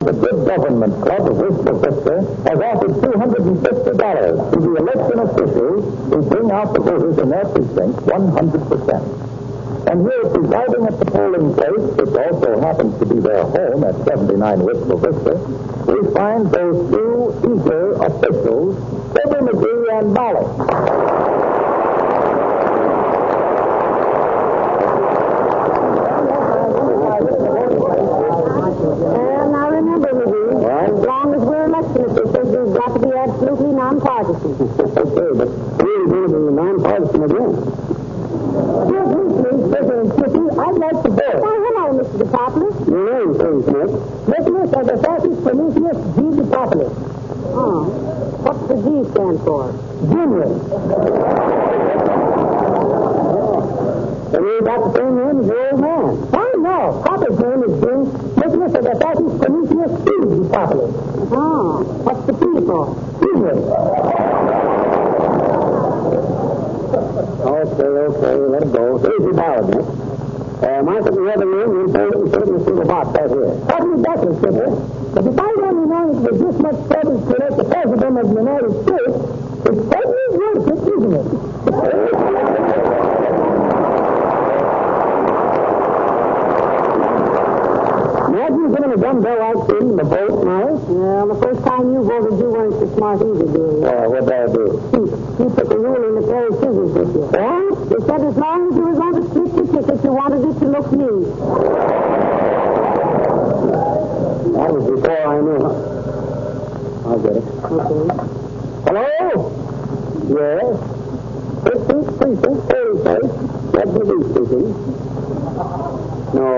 The Good Government Club of Wistful Vista has offered $250 to the election officials who bring out the voters in their precincts 100%. And here, presiding at the polling place, which also happens to be their home at 79 Wistful Vista, we find those two eager officials, Fibber McGee and Molly. Absolutely nonpartisan. Okay, but we're going to be nonpartisan again. Excuse me, please, President Kitty. I'd like to vote. Why, hello, Mr. DePopulis. Your name, please, Smith. Nicholas Agathopoulos Prometheus G. DePopulis. Oh. What's the G stand for? Junior. And you got the same name as your old man. Oh, no. Papa's name is Jim Nicholas Agathopoulos Prometheus G. DePopulis. Oh. What's the P for? Okay, let it go. Here's your ballot, Nick. Mark it in the other room and fold it and put it in this little box right here. Probably better, Sidney. But if I'd only known it was this much trouble to elect the President of the United States, it's certainly worth it, isn't it? Imagine giving a dumbbell like this in the vote, Molly. Well, the first time you voted, you weren't so smart either, dear. What did I do? You took a rule in a pair of scissors with you. What? You said as long as you were going to split the ticket, you wanted it to look neat. That was before I knew. I'll get it. Okay. Hello? Yes? 15th Precinct, 30th place. Red McGee speaking. No,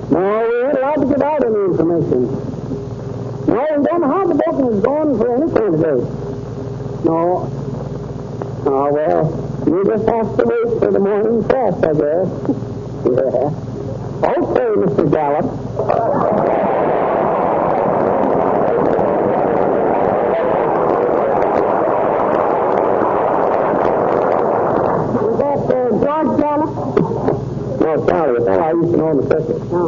we ain't allowed to give out any information. No, we don't know how the voting is going for any candidate. No. Oh, well, you just have to wait for the morning press, I guess. Yeah. Okay, Mr. Gallup. Was that George Gallup? No, sorry, a fellow I used to know in the circus. No.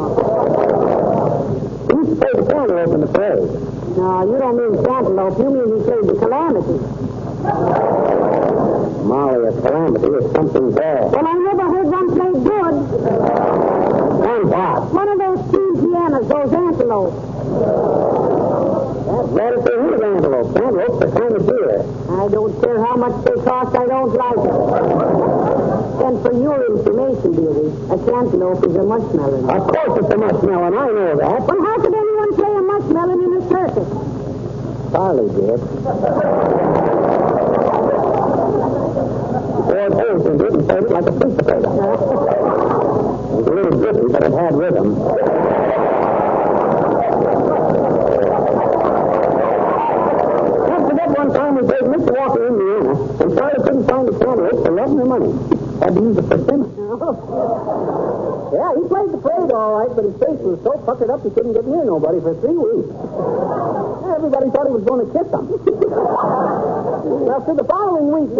He used to play the cantaloupe in the parade. No, you don't mean cantaloupe. You mean he played the calamity. Molly, a calamity is something bad. Well, I never heard one play good. And what? One of those steam pianos, those antelopes. That's better for his antelope. Antelope's the kind of deer. I don't care how much they cost, I don't like it. And for your information, dearie, a cantaloupe is a mushmelon. Of course it's a mushmelon, I know that. Well, how could anyone play a mushmelon in a circus? Charlie did. Ford Olson did and played it like a sweet potato. It was a little drippy, but it had rhythm. Don't forget one time we played Mr. Walker, Indiana, and Charlie couldn't find a cantaloupe for love nor money. Had to use a persimmon. Yeah, he played the parade all right, but his face was so puckered up he couldn't get near nobody for 3 weeks. Everybody thought he was going to kiss them. Well, so the following week...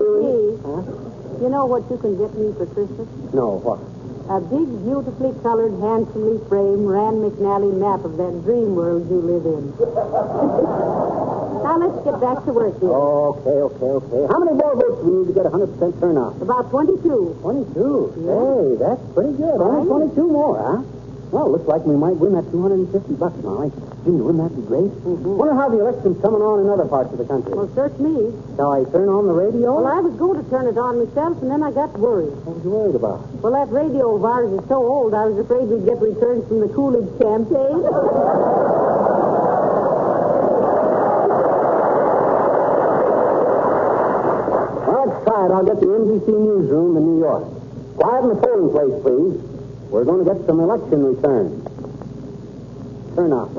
You know what you can get me for Christmas? No, what? A big, beautifully colored, handsomely framed Rand McNally map of that dream world you live in. Now, let's get back to work here. Okay. How many more votes do we need to get 100% turnout? About 22. 22? Yeah. Hey, that's pretty good. Only 22 more, huh? Well, looks like we might win that $250, Molly. Jimmy, wouldn't that be great? Mm-hmm. Wonder how the election's coming on in other parts of the country. Well, search me. Shall I turn on the radio? Well, I was going to turn it on myself, and then I got worried. What was you worried about? Well, that radio of ours is so old, I was afraid we'd get returns from the Coolidge campaign. Well, let's try it. I'll get the NBC newsroom in New York. Quiet in the polling place, please. We're going to get some election returns. Turn off.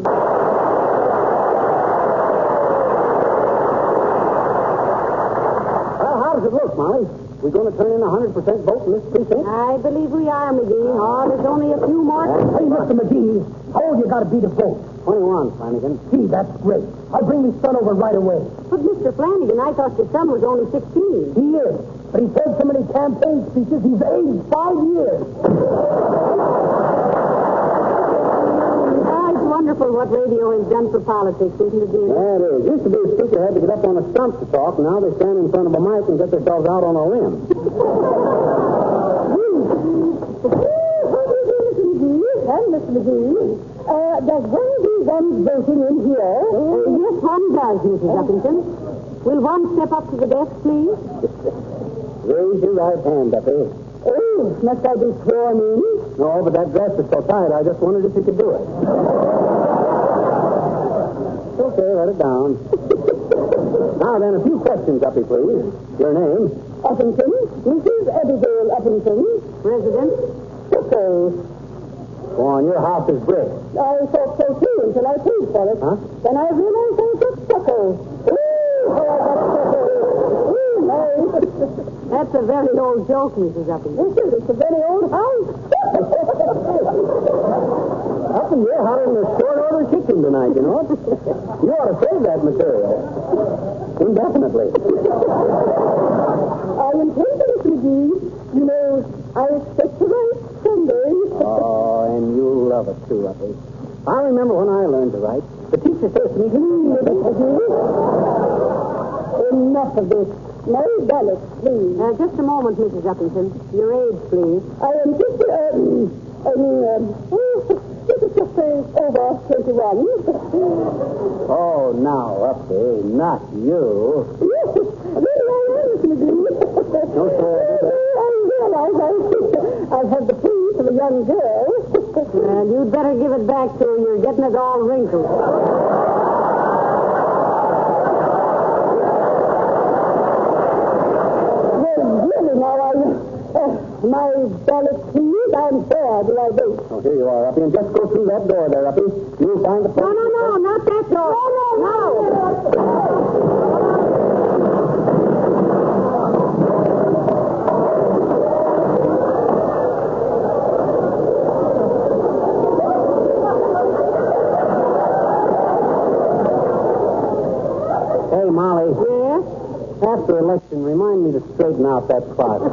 Well, how does it look, Molly? We going to turn in 100% vote in this precinct? I believe we are, McGee. Oh, there's only a few more. Hey, Mr. McGee, how old you got to be to vote? 21, Flanagan. Gee, that's great. I'll bring my son over right away. But, Mr. Flanagan, I thought your son was only 16. He is, but he's heard so many campaign speeches, he's aged 5 years. Oh, it's wonderful wonderful what radio has done for politics, isn't it, dear? Yeah, it is. Used to be a speaker had to get up on a stump to talk. Now they stand in front of a mic and get themselves out on a limb. And Mr. McGee, does one of these voting in here? Yes, one does, Mrs. Uppington. Will one step up to the desk, please? Raise your right hand, Duffy. Oh, must I be sworn in? No, but that dress is so tight, I just wondered if you could do it. Okay, let it down. Now then, a few questions, Duffy, please. Your name? Uppington. Mrs. Abigail Uppington. President? Stucco. Go on, your house is brick. I thought so too until I paid for it. Huh? Then I realized I got stucco. Ooh, how I got stucco. Ooh, nice. That's a very old joke, Mrs. Uppington. This is, it's a very old house. Up in here, hotter than a short order kitchen tonight, you know? You ought to save that material. Indefinitely. I intend to, Mr. McGee. You know, I expect to write Sunday. Oh, and you love it too, Uppy. I remember when I learned to write. The teacher says to me, Enough of this. No ballot, please. Just a moment, Mrs. Uppington. Your age, please. I am just, this is just over 21. oh, now, Uppy, not you. Yes, really I am, Mr. McGee. No, sir. I realize I've had the peace of a young girl. You'd better give it back to her. You're getting it all wrinkled. My ballot, please. I'm fair. Do I vote? Oh, here you are, Uppy, and just go through that door there, Uppy. You'll find the... No, not that door. Hey, Molly. Yes? After election, remind me to straighten out that closet.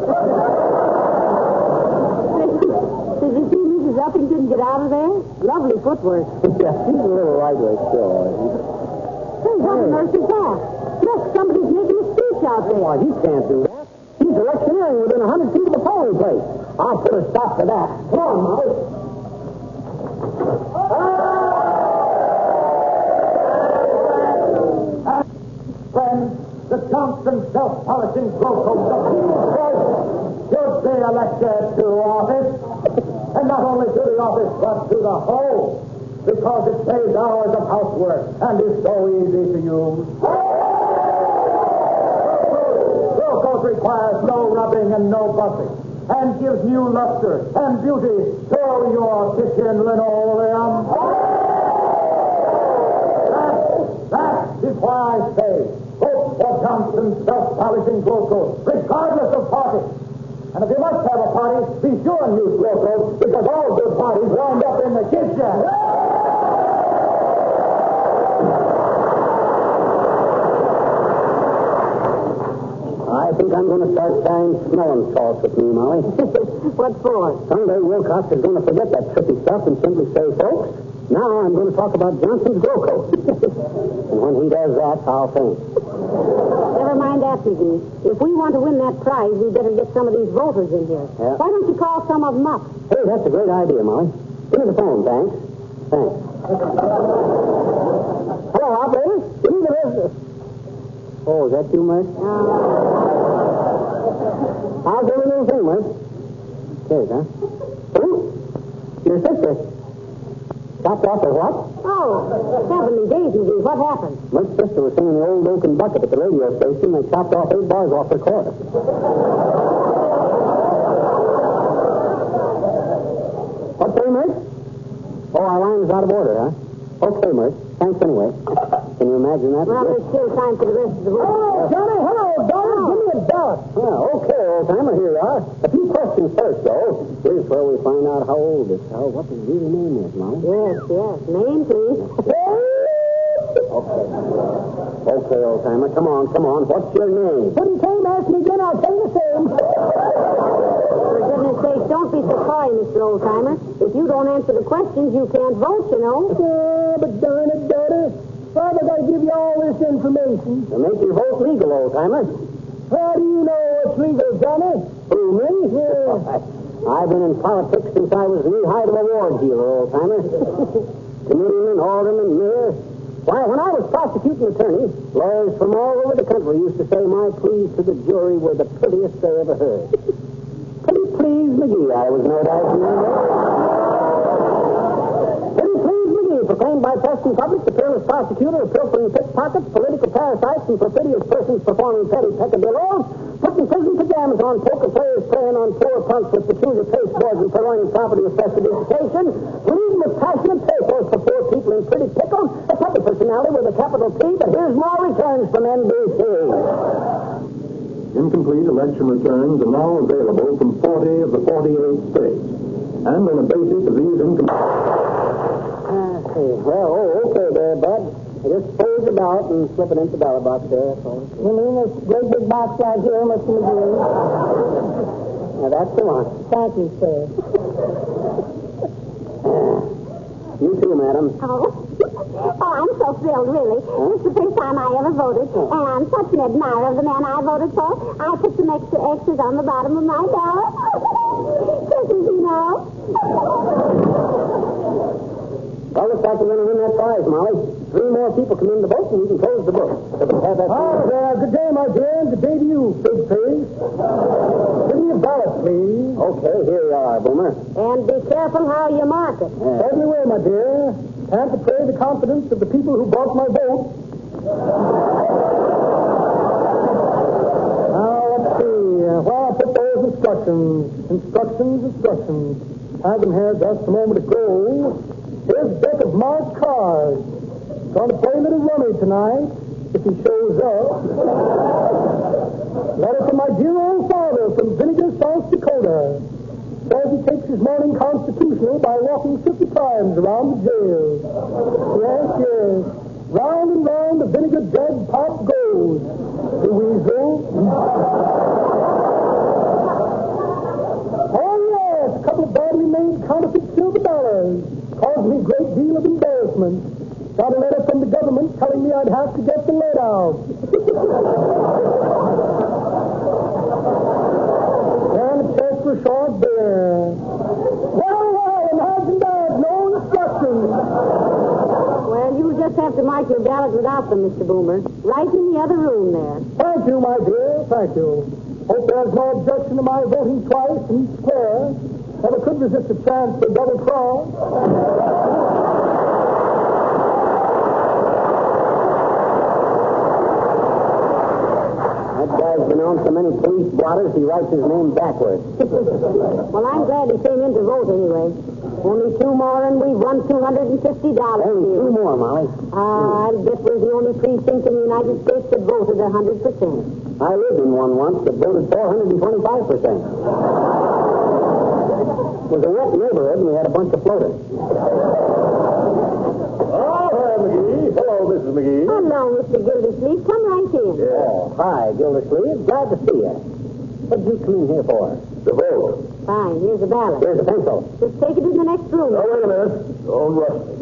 Did you see Mrs. Uppington get out of there? Lovely footwork. Yeah, she's a little lightweight still. Hey, what on earth is that? Look, somebody's making a speech out there. Why, he can't do that. He's electioneering within 100 feet of the polling place. I'll put a stop to that. Come on, Molly. Friends, the Johnson self-polishing growth of should be elected to office. And not only to the office, but to the home. Because it saves hours of housework and is so easy to use. Growth requires no rubbing and no buffing. And gives new luster and beauty to your kitchen linoleum. That is why I say, vote for Johnson's self-polishing Glow, regardless of party. And if you must have a party, be sure and use Glow, because all good parties wind up in the kitchen. I think I'm going to start carrying smelling salts with me, Molly. What for? Someday Wilcox is going to forget that tricky stuff and simply say, folks, now I'm going to talk about Johnson's Glow Coat. And when he does that, I'll think. Never mind that, McGee. If we want to win that prize, we better get some of these voters in here. Yeah. Why don't you call some of them up? Hey, that's a great idea, Molly. Give me the phone, thanks. Thanks. Hello, operator. Give me the business. Oh, is that you, Mert? How's every little thing, Mert? Cheers, huh? Who? Your sister. Chopped off her what? Oh, 70 days, McGee. What happened? Mert's sister was singing the old Oaken Bucket at the radio station. They chopped off 8 bars off her chorus. What's that, Mert? Oh, our line is out of order, huh? Okay, Mert. Thanks anyway. Can you imagine that? Well, there's still time for the rest of the vote. Oh, Johnny, hello, darling. Give me a dollar. Yeah, okay, old timer, here you are. A few questions first, though. Here's where we find out how old this fellow, what his real name is, Molly. Yes. Name, please. Okay, old timer, come on. What's your name? Wouldn't came ask me again, I'll tell you the same. For goodness sake, don't be so coy, Mr. Oldtimer. If you don't answer the questions, you can't vote, you know. Yeah, but I got to give you all this information? To make your vote legal, old-timer. How do you know what's legal, Johnny? Who, me? Yeah. I've been in politics since I was knee-high to a ward dealer, old-timer. Committeeman, alderman, mayor. Why, when I was prosecuting attorney, lawyers from all over the country used to say my pleas to the jury were the prettiest they ever heard. Pretty Please McGee, I was no doubt. Pretty Please McGee, proclaimed by press and public the peerless prosecutor of pilfering pickpockets, political parasites, and perfidious persons performing petty peccadillos, putting prison pajamas on poker players preying on poor punks with peculiar pasteboards and purloining property with prestidigitation, pleading with passionate pathos for poor people in pretty pickles, a public personality with a capital P, but here's more returns from NBC. Incomplete election returns are now available from 40 of the 48 states. And on the basis of these incomplete... Okay there, Bud. Just fold it out and slip it into the ballot box there. You mean this great big box right here, Mr. McGee? Now, that's the one. Thank you, sir. You too, madam. Oh, I'm so thrilled, really. It's the first time I ever voted, and I'm such an admirer of the man I voted for. I put some extra X's on the bottom of my ballot. Kisses, you know. Well, looks like you're going to win that prize, Molly. 3 more people come in to vote, and you can close the book. Good day, my dear. Good day to you, big face. Give me a ballot, please. Okay, here you are, Boomer. And be careful how you mark it. Certainly will, my dear. Can't betray the confidence of the people who bought my vote. Now, let's see. Where I put those instructions. Had them here just a moment ago. Here's a deck of marked cards. Going to play a little rummy tonight, if he shows up. Letter from my dear old father from Vinegar, South Dakota. Says he takes his morning constitutional by walking 50 times around the jail. Yes. Round and round the vinegar jug pot goes. The weasel. Oh, yes, a couple of badly made counterfeit silver dollars. Caused me a great deal of embarrassment. Got a letter from the government telling me I'd have to get the lead out. And a check for short beer. Well, imagine that. No instructions. Well, you just have to mark your ballot without them, Mr. Boomer. Right in the other room there. Thank you, my dear. Thank you. Hope there's no objection to my voting twice in each square. Never could resist a chance for double cross. That guy's been on so many police blotters, he writes his name backwards. Well, I'm glad he came in to vote anyway. Only 2 more and we've won $250. Only 2 more, Molly. I bet we're the only precinct in the United States that voted 100%. I lived in one once that voted 425%. It was a wet neighborhood, and we had a bunch of floaters. Oh, hi, McGee. Hello, Mrs. McGee. Hello, Mr. Gildersleeve. Come right in. Yeah. Oh, hi, Gildersleeve. Glad to see you. What did you come in here for? The vote. Fine. Here's a ballot. Here's a pencil. Just take it in the next room. Oh, wait a minute. Don't rush me.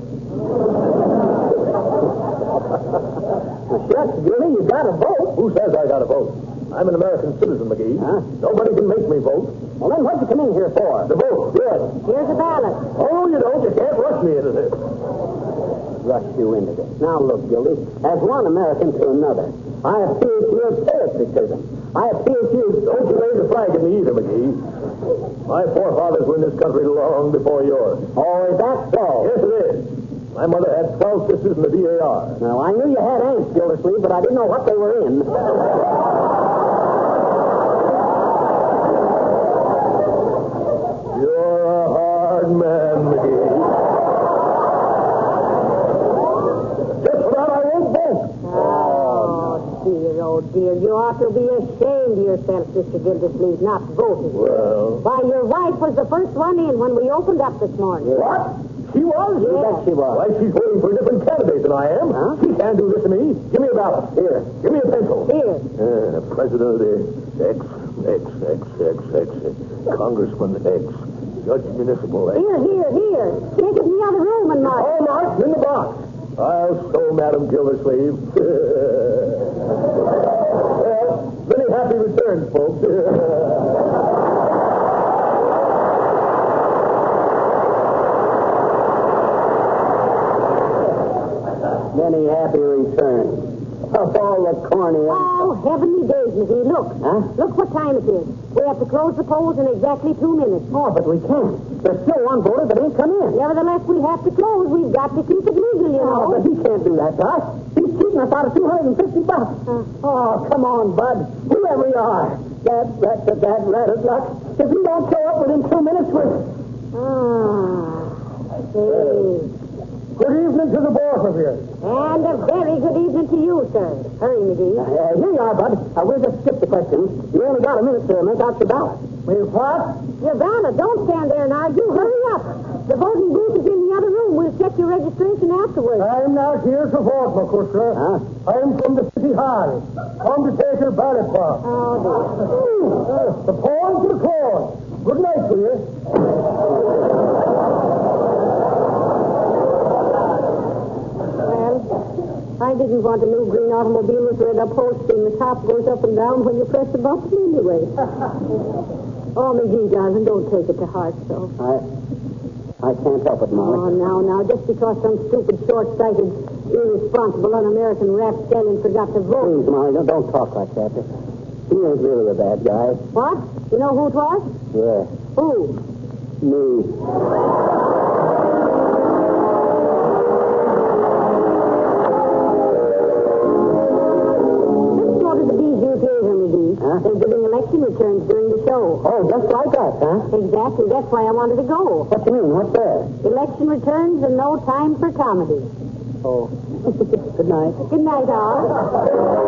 Shucks, Gildy, you got a vote. Who says I got a vote? I'm an American citizen, McGee. Huh? Nobody can make me vote. Well, then what'd you come in here for? The vote. Good. Here's a ballot. Oh, you don't. You can't rush me into this. Rush you into this. Now, look, Gildy, as one American to another, I appeal to your patriotism. I appeal to you. Don't you raise a flag at me either, McGee. My forefathers were in this country long before yours. Oh, is that so? Yes, it is. My mother had 12 sisters in the VAR. Now, I knew you had aunts, Gildersleeve, but I didn't know what they were in. You're a hard man, McGee. Just for that, I won't vote. Oh, dear. You ought to be ashamed of yourself, Mr. Gildersleeve, not voting. Well... Why, your wife was the first one in when we opened up this morning. What? She was? You bet she was. Why, she's voting for a different candidate than I am. Huh? She can't do this to me. Give me a ballot. Here. Give me a pencil. Here. President of the X. Congressman X. Judge Municipal X. Here. Take it in the other room and mark. All marked in the box. I'll show Madam Gildersleeve. Well, many happy returns, folks. Many happy returns. Of all the corny... Oh, heavenly days, McGee. Look. Huh? Look what time it is. We have to close the polls in exactly 2 minutes. Oh, but we can't. There's still one voter that ain't come in. Nevertheless, we have to close. We've got to keep it legal, you know. Oh, but he can't do that, Doc. He's cheating us out of $250. Oh, come on, Bud. Whoever you are. That rat of luck. If you don't show up within 2 minutes, we're... Hey. Good evening to the both of you. And a very good evening to you, sir. Hurry, McGee. here you are, Bud. We'll just skip the questions. You only got a minute to make out your ballot. We've what? Your Vanna, don't stand there and argue. Hurry up. The voting booth is in the other room. We'll check your registration afterwards. I'm not here to vote, McCusker. Huh? I'm from the city hall. Come to take your ballot box. Oh, dear. The polls are closed. Good night to you. Well, I didn't want a new green automobile with red upholstery and the top goes up and down when you press the button anyway. Oh, McGee, darling, don't take it to heart, so. I can't help it, Molly. Oh, now, just because some stupid, short-sighted, irresponsible, un-American rapscallion forgot to vote. Please, Molly, don't talk like that. He ain't really a bad guy. What? You know who it was? Yeah. Who? Me. Let's go to the Bijou Theater, McGee. Huh? They're giving election returns during the show. Oh, just like us, huh? Exactly. That's why I wanted to go. What you mean? What's there? Election returns and no time for comedy. Oh. Good night. Good night, all.